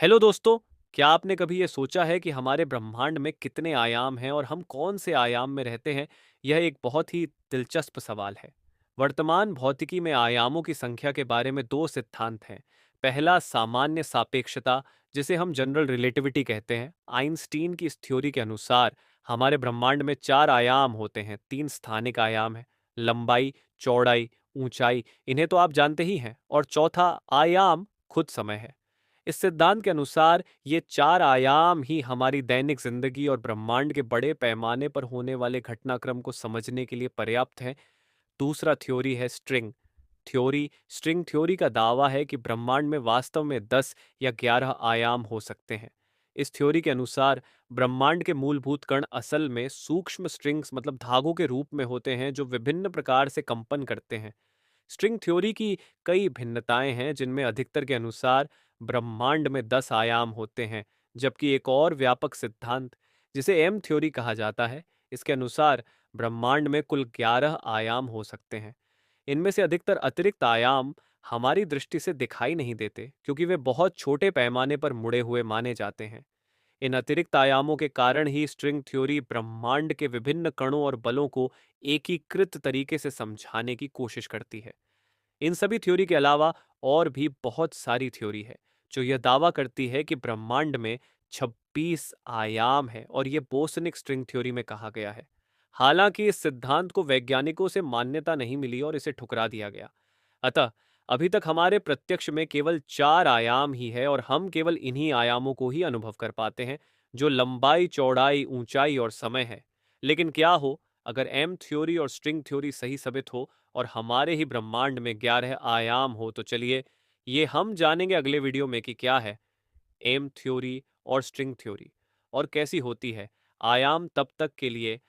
Hello दोस्तों, क्या आपने कभी ये सोचा है कि हमारे ब्रह्मांड में कितने आयाम हैं और हम कौन से आयाम में रहते हैं? यह एक बहुत ही दिलचस्प सवाल है। वर्तमान भौतिकी में आयामों की संख्या के बारे में दो सिद्धांत हैं। पहला सामान्य सापेक्षता, जिसे हम जनरल रिलेटिविटी कहते हैं। आइंस्टीन की इस थ्योरी के अनुसार हमारे ब्रह्मांड में चार आयाम होते हैं। तीन स्थानिक आयाम हैं, लंबाई, चौड़ाई, ऊंचाई, इन्हें तो आप जानते ही हैं। और चौथा आयाम खुद समय है। इस सिद्धांत के अनुसार ये चार आयाम ही हमारी दैनिक जिंदगी और ब्रह्मांड के बड़े पैमाने पर होने वाले घटनाक्रम को समझने के लिए पर्याप्त हैं। दूसरा थ्योरी है स्ट्रिंग थ्योरी का दावा है कि ब्रह्मांड में वास्तव में 10 या 11 आयाम हो सकते हैं। इस थ्योरी के अनुसार ब्रह्मांड के मूलभूत कण असल में सूक्ष्म स्ट्रिंग्स मतलब धागों के रूप में होते हैं जो विभिन्न प्रकार से कंपन करते हैं। स्ट्रिंग थ्योरी की कई भिन्नताएं हैं, जिनमें अधिकतर के अनुसार ब्रह्मांड में 10 आयाम होते हैं, जबकि एक और व्यापक सिद्धांत, जिसे एम थ्योरी कहा जाता है, इसके अनुसार ब्रह्मांड में कुल 11 आयाम हो सकते हैं। इनमें से अधिकतर अतिरिक्त आयाम हमारी दृष्टि से दिखाई नहीं देते, क्योंकि वे बहुत छोटे पैमाने पर मुड़े हुए माने जाते हैं। इन अतिरिक्त आयामों के कारण ही स्ट्रिंग थ्योरी ब्रह्मांड के विभिन्न कणों और बलों को एकीकृत तरीके से समझाने की कोशिश करती है। इन सभी थ्योरी के अलावा और भी बहुत सारी थ्योरी है जो यह दावा करती है कि ब्रह्मांड में 26 आयाम है, और यह बोसनिक स्ट्रिंग थ्योरी में कहा गया है। हालांकि इस सिद्धांत को वैज्ञानिकों से मान्यता नहीं मिली और इसे ठुकरा दिया गया। अतः अभी तक हमारे प्रत्यक्ष में केवल चार आयाम ही है, और हम केवल इन्हीं आयामों को ही अनुभव कर पाते हैं, जो लंबाई, चौड़ाई, ऊंचाई और समय है। लेकिन क्या हो अगर एम थ्योरी और स्ट्रिंग थ्योरी सही साबित हो और हमारे ही ब्रह्मांड में 11 आयाम हो? तो चलिए, ये हम जानेंगे अगले वीडियो में कि क्या है एम थ्योरी और स्ट्रिंग थ्योरी और कैसी होती है। आयाम तब तक के लिए